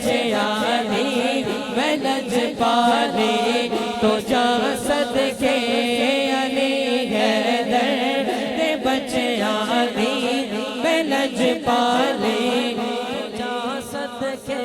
بچے علی میں لجپالی تو جا صدقے علی حیدر دے بچے علی میں لجپالی جا صدقے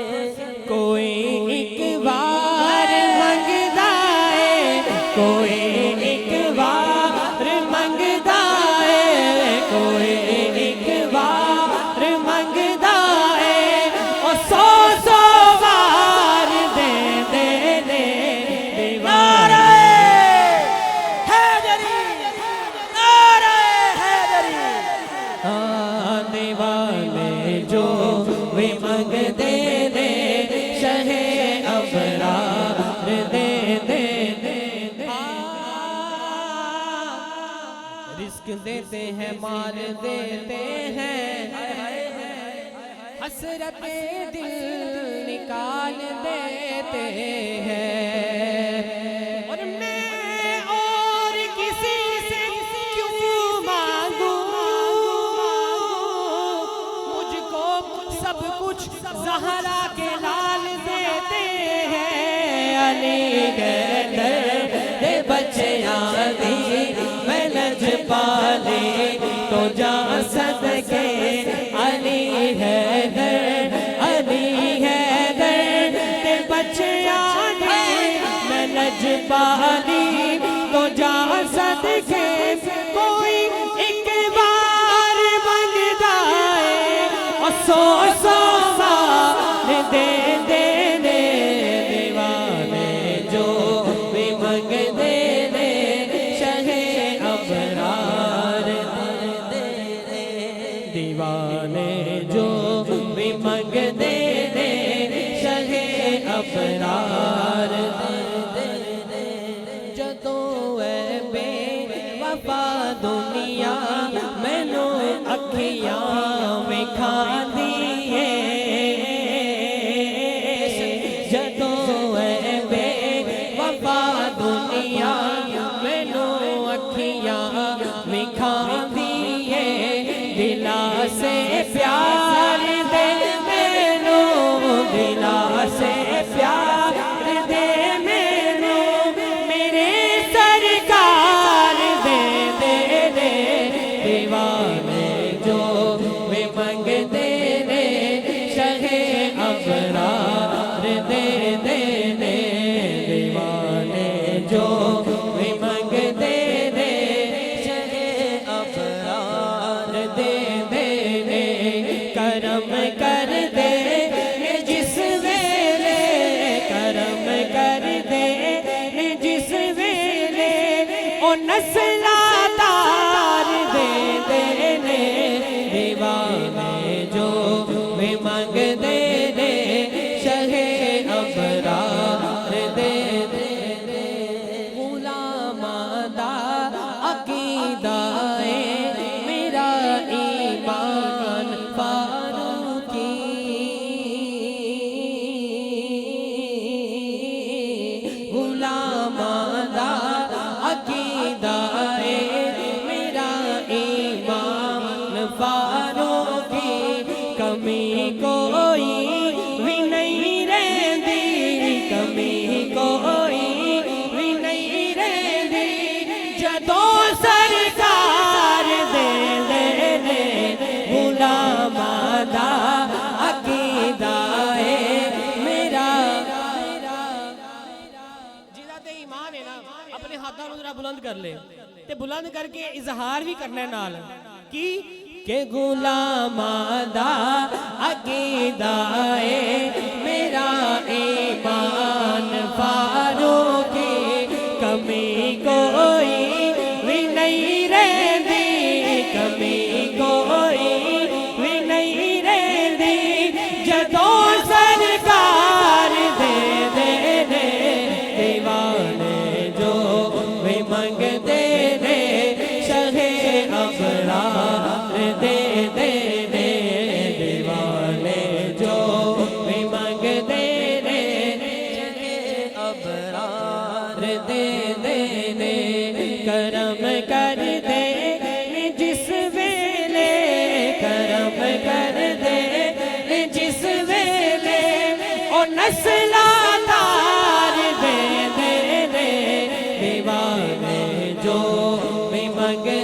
کوئی ایک بار منگدا ہے کوئی ایک بار منگدا ہے کوئی ایک بار منگدا ہے اور سو سو بار دے دے دے دیوانہ حیدری نعرہ حیدری دیوانے جو بھی منگ دے دے شہ ابرار دے دے رزق دیتے ہیں مال دیتے ہیں حسرت دل نکال دیتے ہیں اور میں اور کسی سے کیوں مانگوں مجھ کو سب کچھ زہرا کے لال دیتے ہیں علی حیدر دے بچے علی میں لجپالی تو جا صدقے علی حیدر دے بچے علی میں لجپالی تو جا صدقے کوئی ایک بار منگدا ہے اور سو سو بار دے دے دے دیوانے جو بھی منگ دے دے شہ ابرار دے دے دیوانے جو بھی منگ دے دے شہ ابرار دے دے جدوں اے بے وفا دنیا مینوں اکھیاں وکھاندی جدوں اے بے وفا دنیا مینوں اکھیاں وکھاندی دلا سے پیار دے مینوں دلا سے پیار دے مینوں میرے سرکار دے دے دے دیوانے جو بھی منگ دے دے شہ ابرار دے دے دے دیوانے جو بھی منگ دے دے شہ ابرار دے دے دے کرم کر دے جس ویلے کرم کر دے جس ویلے او نسلہ تار دے دے دیوانے جو بھی منگ دے دے شہ ابرار دے دے غلام دا عقیدہ ہے میرا ایمان فاروقی غلام دا عقیدہ ہے میرا ایمان فاروقی کمی کوئی بھی نہیں رہندی کمی کوئی بھی نہیں رہندی جدوں سرکار دے دے دے غلام دا عقیدہ ہے میرا جہاں تے ایمان ہے نا اپنے ہاتھاں نوں ذرا بلند کر لے تے بلند کر کے اظہار بھی کرنا ہے نال کی کہ غلام دا عقیدہ ہے میرا ایمان فاروقی کمی کوئی بھی نہیں رہندی کمی کوئی بھی نہیں رہندی جدوں سرکار دے دے دے دیوانے جو بھی منگ دے دے شہ ابرار دے دے دے دیوانے جو نسلاں دار دے دے دیوانے جو بھی منگے